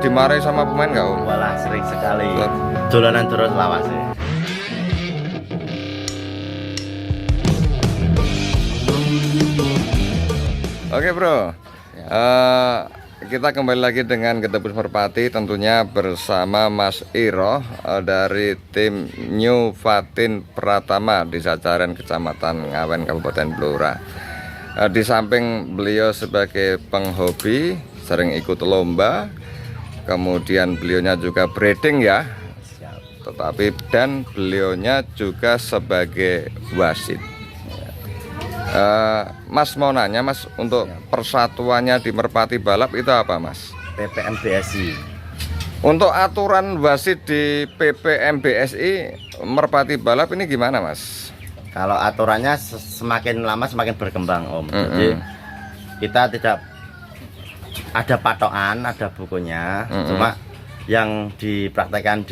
dimarahi sama pemain nggak Om? Walah sering sekali. Dolanan terus lawas ya. Oke bro, kita kembali lagi dengan Ketebus Merpati, tentunya bersama Mas Iro dari tim New Fatin Pratama di Sajaran Kecamatan Ngawen Kabupaten Blora. Di samping beliau sebagai penghobi sering ikut lomba, kemudian beliaunya juga breeding ya, tetapi dan beliaunya juga sebagai wasit. Mas mau nanya Mas, untuk persatuannya di Merpati Balap itu apa Mas? PPMBSI. Untuk aturan wasit di PPMBSI Merpati Balap ini gimana Mas? Kalau aturannya semakin lama semakin berkembang Om. Jadi kita tidak ada patokan, ada bukunya. Cuma yang dipraktekkan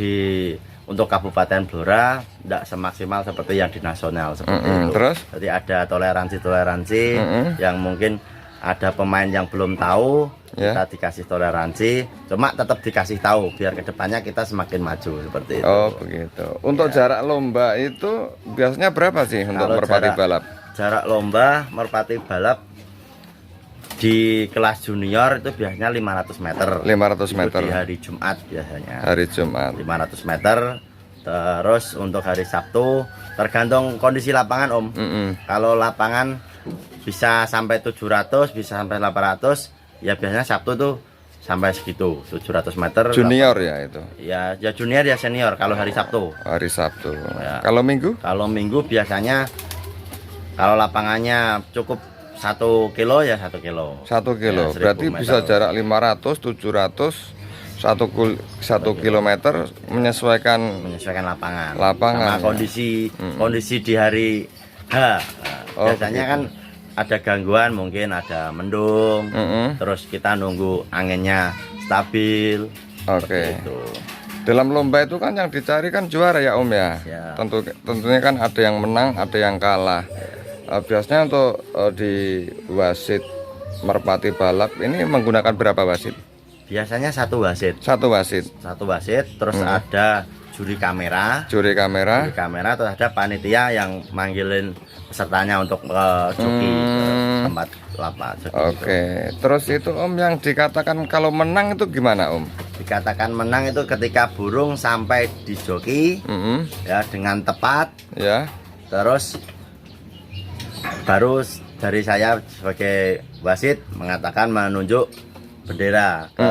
untuk Kabupaten Blora tidak semaksimal seperti yang di nasional seperti itu. Terus? Jadi ada toleransi yang mungkin ada pemain yang belum tahu, kita dikasih toleransi, cuma tetap dikasih tahu biar kedepannya kita semakin maju seperti itu. Oh begitu. Untuk jarak lomba itu biasanya berapa sih untuk Merpati Balap? Jarak lomba Merpati Balap di kelas junior itu biasanya 500 meter. 500 meter. Di hari Jumat biasanya. Hari Jumat. 500 meter. Terus untuk hari Sabtu tergantung kondisi lapangan Om. Kalau lapangan bisa sampai 700, bisa sampai 800, ya biasanya Sabtu tuh sampai segitu 700 meter. Junior ya itu? Ya junior ya senior kalau hari Sabtu. Hari Sabtu. Ya. Kalau Minggu? Kalau Minggu biasanya kalau lapangannya cukup 1 kilo ya 1 kilo. 1 kilo. Ya, berarti meter. bisa jarak 500, 700, 1 kilometer menyesuaikan lapangan. Lapangan. Sama kondisi di hari H. Nah, biasanya kan ada gangguan, mungkin ada mendung. Terus kita nunggu anginnya stabil. Oke. Dalam lomba itu kan yang dicari kan juara ya Om ya. Tentunya kan ada yang menang, ada yang kalah. Biasanya untuk di wasit Merpati Balap ini menggunakan berapa wasit? Biasanya satu wasit. Satu wasit. Terus ada juri kamera. Juri kamera. Terus ada panitia yang manggilin pesertanya untuk joki tempat lapak. Oke. Terus itu Om yang dikatakan kalau menang itu gimana Om? Dikatakan menang itu ketika burung sampai di joki ya dengan tepat. Ya. Terus baru dari saya sebagai wasit mengatakan menunjuk bendera ke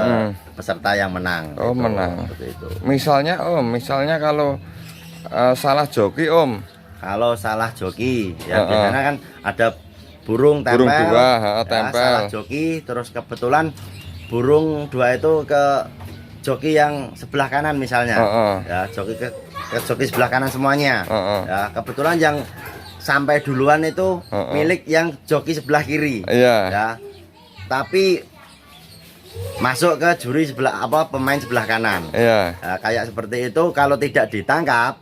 peserta yang menang. Oh gitu. Menang. Itu. Misalnya misalnya kalau salah joki Om. Kalau salah joki ya biasanya kan ada burung tempel. Burung dua tempel. Ya, salah joki terus kebetulan burung dua itu ke joki yang sebelah kanan misalnya. Ya joki ke joki sebelah kanan semuanya. Ya kebetulan yang sampai duluan itu milik yang joki sebelah kiri. Ya. Tapi masuk ke juri sebelah pemain sebelah kanan. Ya, kayak seperti itu kalau tidak ditangkap.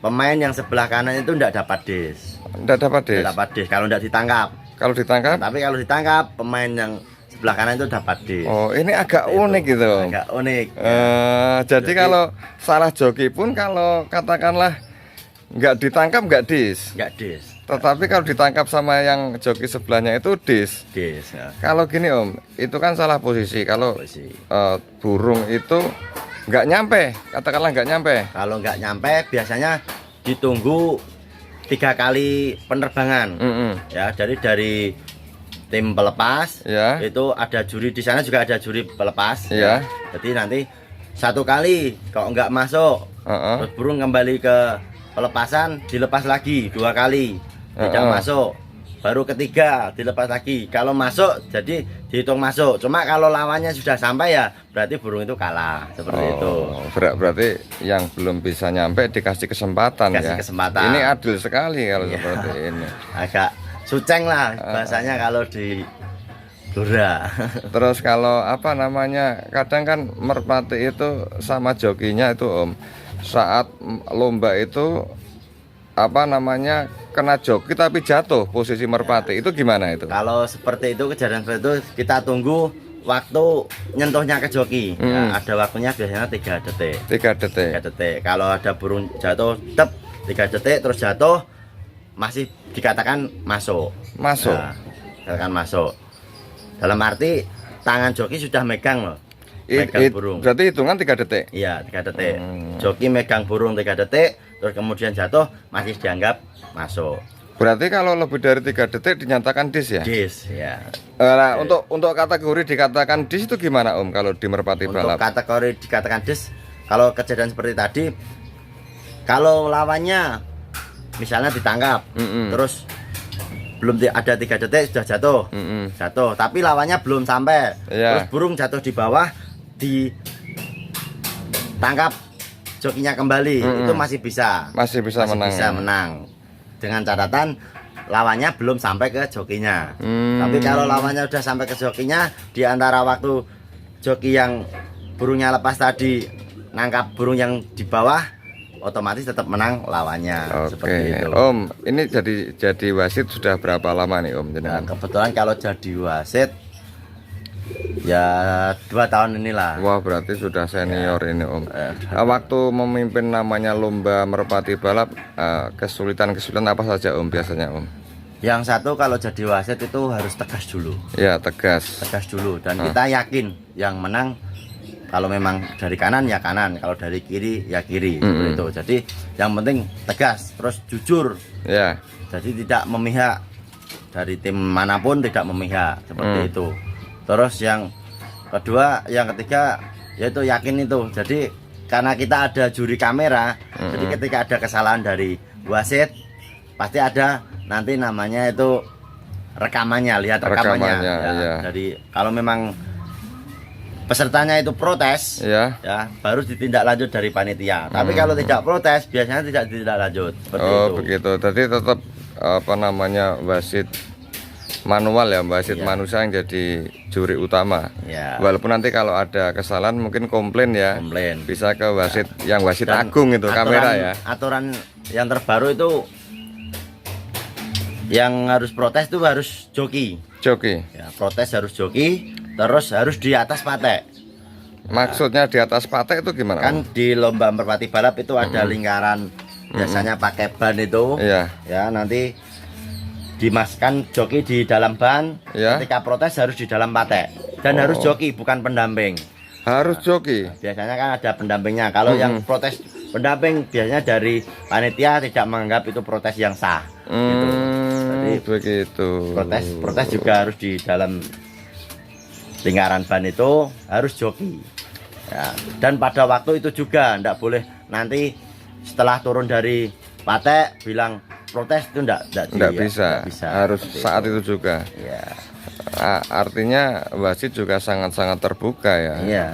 Pemain yang sebelah kanan itu tidak dapat dis. Tidak dapat dis. Tidak dapat dis kalau tidak ditangkap. Kalau ditangkap? Tapi kalau ditangkap pemain yang sebelah kanan itu dapat dis. Oh, ini agak unik gitu. Agak unik. Jadi kalau salah joki pun kalau katakanlah nggak ditangkap nggak dis. Nggak dis. Tetapi kalau ditangkap sama yang joki sebelahnya itu dis. Dis. Ya. Kalau gini Om, itu kan salah posisi. Kalau burung itu nggak nyampe, katakanlah nggak nyampe. Kalau nggak nyampe biasanya ditunggu 3 kali penerbangan. Ya, jadi dari tim pelepas itu ada juri, di sana juga ada juri pelepas. Jadi nanti 1 kali kalau nggak masuk, terus burung kembali ke pelepasan, dilepas lagi 2 kali, tidak masuk, baru ketiga dilepas lagi. Kalau masuk jadi dihitung masuk. Cuma kalau lawannya sudah sampai ya berarti burung itu kalah seperti itu. Berarti yang belum bisa nyampe dikasih kesempatan. Ini adil sekali kalau seperti ini. Agak suceng lah bahasanya kalau di Blora. Terus kalau kadang kan Merpati itu sama jokinya itu Om, saat lomba itu kena joki tapi jatuh posisi Merpati, itu gimana itu? Kalau seperti itu, kejadian seperti itu kita tunggu waktu nyentuhnya ke joki. Ya, ada waktunya biasanya 3 detik. 3 detik. 3 detik. Kalau ada burung jatuh, tep 3 detik terus jatuh, masih dikatakan masuk. Masuk. Nah, dikatakan masuk. Dalam arti tangan joki sudah megang loh. Megang burung. Berarti hitungan 3 detik. Iya, 3 detik. Joki megang burung 3 detik, terus kemudian jatuh, masih dianggap masuk. Berarti kalau lebih dari 3 detik dinyatakan dis ya? Dis, ya. Nah, untuk kategori dikatakan dis itu gimana Om kalau di merpati balap? Untuk kategori dikatakan dis, kalau kejadian seperti tadi, kalau lawannya misalnya ditangkap, terus belum ada 3 detik sudah jatuh, jatuh. Tapi lawannya belum sampai, terus burung jatuh di bawah, ditangkap jokinya kembali, itu masih bisa menang. Bisa menang. Dengan catatan lawannya belum sampai ke jokinya. Tapi kalau lawannya udah sampai ke jokinya, di antara waktu joki yang burungnya lepas tadi nangkap burung yang di bawah, otomatis tetap menang lawannya. Seperti itu. Om, ini jadi wasit sudah berapa lama nih Om? Nah, kebetulan kalau jadi wasit ya 2 tahun inilah. Wah, berarti sudah senior ini Om. Waktu memimpin namanya lomba merpati balap, kesulitan-kesulitan apa saja Om biasanya Om? Yang satu, kalau jadi wasit itu harus tegas dulu. Ya, tegas Dulu, dan kita yakin yang menang kalau memang dari kanan ya kanan, kalau dari kiri ya kiri, seperti itu. Jadi yang penting tegas, terus jujur. Ya. Jadi tidak memihak, dari tim manapun tidak memihak, seperti itu. Terus yang kedua, yang ketiga yaitu yakin itu. Jadi karena kita ada juri kamera, jadi ketika ada kesalahan dari wasit, pasti ada nanti namanya itu rekamannya, lihat rekamannya. Ya. Jadi kalau memang pesertanya itu protes, ya baru ditindaklanjut dari panitia. Tapi kalau tidak protes, biasanya tidak ditindaklanjut. Seperti itu. Begitu. Jadi tetap apa namanya, wasit manual ya, wasit manusia yang jadi juri utama. Walaupun nanti kalau ada kesalahan mungkin komplain ya, bisa ke wasit yang wasit agung itu, kamera ya. Aturan yang terbaru itu yang harus protes itu harus joki. Ya, protes harus joki, terus harus di atas patek. Maksudnya di atas patek itu gimana? Kan di lomba merpati balap itu ada lingkaran, biasanya pakai ban itu. Ya, nanti dimasukkan joki di dalam ban. Ketika protes harus di dalam patek. Dan harus joki, bukan pendamping. Harus joki. Biasanya kan ada pendampingnya. Kalau yang protes pendamping, biasanya dari panitia tidak menganggap itu protes yang sah. Gitu. Jadi begitu. Protes juga harus di dalam lingkaran ban itu, harus joki. Ya. Dan pada waktu itu juga tidak boleh nanti setelah turun dari patek bilang protes, itu tidak bisa. Harus saat itu juga. Artinya wasit juga sangat-sangat terbuka ya.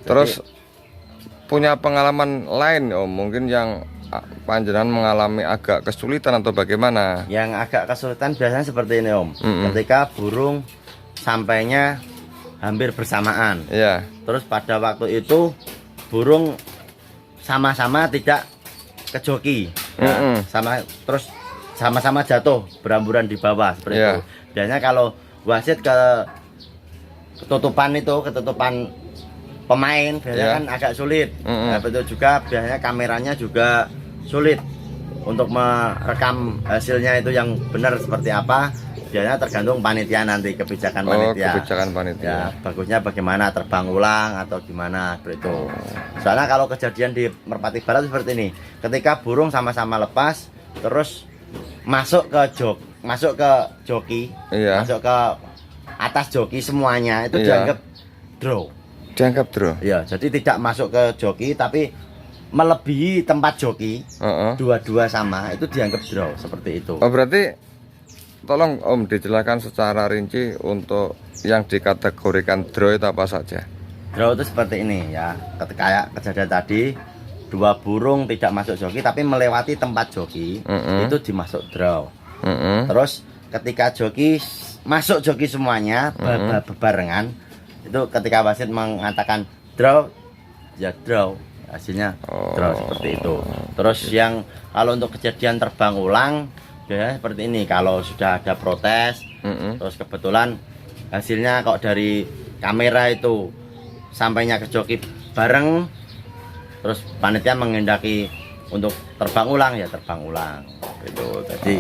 Terus punya pengalaman lain Om, mungkin yang panjenengan mengalami agak kesulitan atau bagaimana? Yang agak kesulitan biasanya seperti ini Om. Ketika burung sampainya hampir bersamaan. Terus pada waktu itu burung sama-sama tidak ke joki. Terus sama-sama jatuh beramburan di bawah seperti itu. Biasanya kalau wasit ketutupan pemain biasanya kan agak sulit. Betul juga, biasanya kameranya juga sulit untuk merekam hasilnya itu yang benar seperti apa. Biasanya tergantung panitia nanti, kebijakan panitia. Ya, bagusnya bagaimana, terbang ulang atau gimana seperti itu. Soalnya kalau kejadian di merpati balap seperti ini, ketika burung sama-sama lepas, terus masuk ke joki, masuk ke atas joki semuanya, itu dianggap draw. Ya, jadi tidak masuk ke joki tapi melebihi tempat joki, dua-dua sama, itu dianggap draw, seperti itu. Berarti tolong Om dijelaskan secara rinci untuk yang dikategorikan draw itu apa saja? Draw itu seperti ini ya, ketika kayak kejadian tadi, 2 burung tidak masuk joki tapi melewati tempat joki, itu dimasuk draw. Terus ketika joki masuk joki semuanya bebarengan, itu ketika wasit mengatakan draw, ya draw, hasilnya draw, seperti itu. Terus yang kalau untuk kejadian terbang ulang ya seperti ini, kalau sudah ada protes, terus kebetulan hasilnya kok dari kamera itu sampainya ke joki bareng, terus panitia mengendaki untuk terbang ulang ya terbang ulang itu. Jadi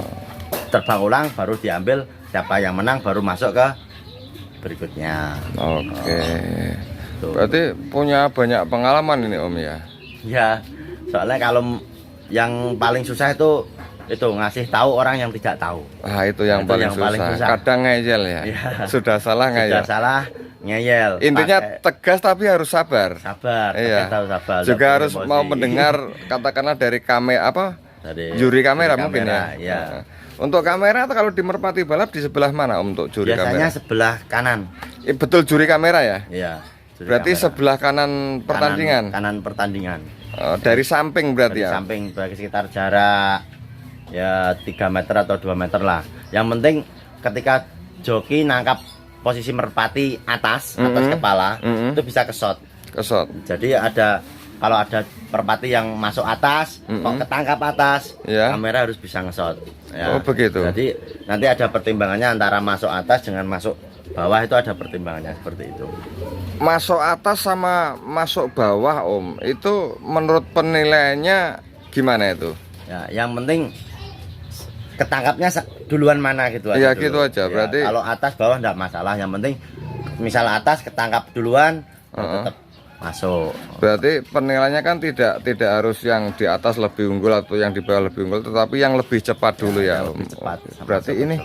terbang ulang baru diambil, siapa yang menang baru masuk ke berikutnya. Oke. Berarti punya banyak pengalaman ini Om ya? Ya, soalnya kalau yang paling susah itu ngasih tahu orang yang tidak tahu. Ah, itu yang paling susah. Kadang ngeyel ya. Sudah salah ngeyel. Sudah salah ngeyel. Intinya tegas tapi harus sabar. Sabar. Iya. Sabar. Juga harus mau mendengar katakanlah dari kamera apa? Dari juri kamera mungkin ya. Iya. Untuk kamera kalau di Merpati Balap di sebelah mana Om untuk juri biasanya kamera? Biasanya sebelah kanan. Betul juri kamera ya? Iya. Berarti kamera. Sebelah kanan pertandingan. Kanan pertandingan. Dari samping berarti ya? Samping berarti sekitar jarak ya 3 meter atau 2 meter lah. Yang penting ketika joki nangkap posisi merpati atas kepala itu bisa kesot. Jadi kalau ada merpati yang masuk atas kok ketangkap atas, kamera harus bisa ngesot ya. Oh begitu. Jadi nanti ada pertimbangannya antara masuk atas dengan masuk bawah, itu ada pertimbangannya seperti itu. Masuk atas sama masuk bawah Om, itu menurut penilaiannya gimana itu? Ya, yang penting ketangkapnya duluan mana gitu aja. Iya gitu aja. Berarti kalau atas bawah enggak masalah, yang penting misal atas ketangkap duluan tetap masuk. Berarti penilaiannya kan tidak harus yang di atas lebih unggul atau yang di bawah lebih unggul, tetapi yang lebih cepat dulu ya Om. Berarti ini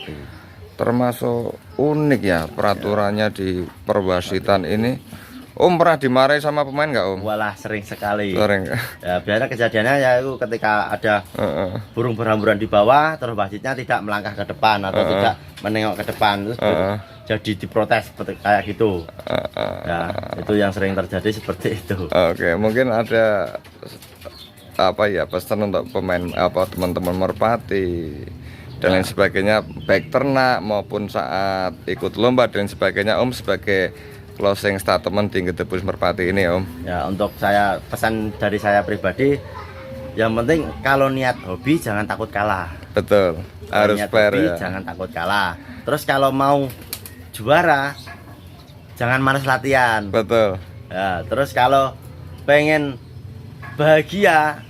termasuk unik ya peraturannya di perwasitan ini. Om pernah dimarahi sama pemain nggak Om? Walah sering sekali. Sering. Ya biasanya kejadiannya ya itu ketika ada burung berhamburan di bawah, terus wasitnya tidak melangkah ke depan atau tidak menengok ke depan, terus jadi diprotes seperti kayak gitu. Ya itu yang sering terjadi seperti itu. Oke, mungkin ada apa ya pesan untuk pemain teman-teman Merpati dan lain sebagainya, baik ternak maupun saat ikut lomba dan sebagainya Om, sebagai closing statement di Gedebus Merpati ini Om. Ya untuk saya, pesan dari saya pribadi, yang penting kalau niat hobi jangan takut kalah. Betul, harus fair ya. Jangan takut kalah. Terus kalau mau juara jangan malas latihan. Betul. Ya, terus kalau pengen bahagia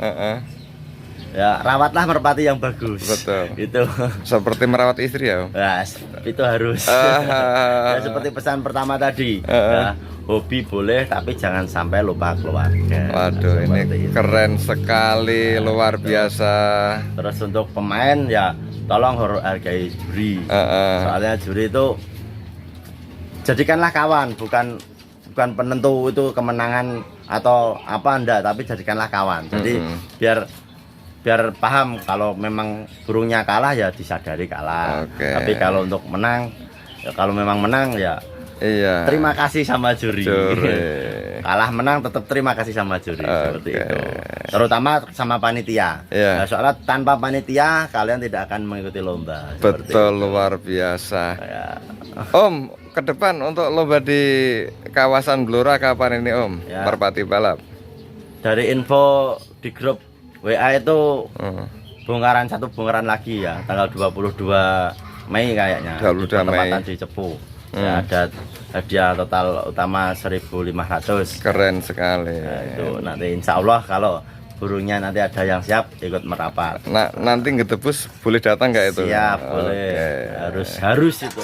ya rawatlah merpati yang bagus. Betul. Itu seperti merawat istri ya Om. Ya, itu harus. Ya, seperti pesan pertama tadi. Ya, hobi boleh tapi jangan sampai lupa keluarga. Waduh, ini keren sekali, luar biasa. Terus untuk pemain ya tolong hargai juri. Soalnya juri itu jadikanlah kawan, bukan penentu itu kemenangan atau apa enggak, tapi jadikanlah kawan. Jadi biar paham kalau memang burungnya kalah ya disadari kalah. Tapi kalau untuk menang ya, kalau memang menang ya terima kasih sama juri. Kalah menang tetap terima kasih sama juri. Seperti itu, terutama sama panitia. Nah, soalnya tanpa panitia kalian tidak akan mengikuti lomba. Betul, luar biasa ya. Om, ke depan untuk lomba di kawasan Blora kapan ini Om? Merpati Balap. Dari info di grup WA itu satu bongkaran lagi ya, tanggal 22 Mei kayaknya. 22 Mei di Cepu. Ya, ada hadiah total utama 1.500. Keren sekali. Nah, itu nanti insya Allah kalau burungnya nanti ada yang siap ikut merapat. Nah, nanti Gedebus boleh datang nggak itu? Siap, boleh. Harus itu.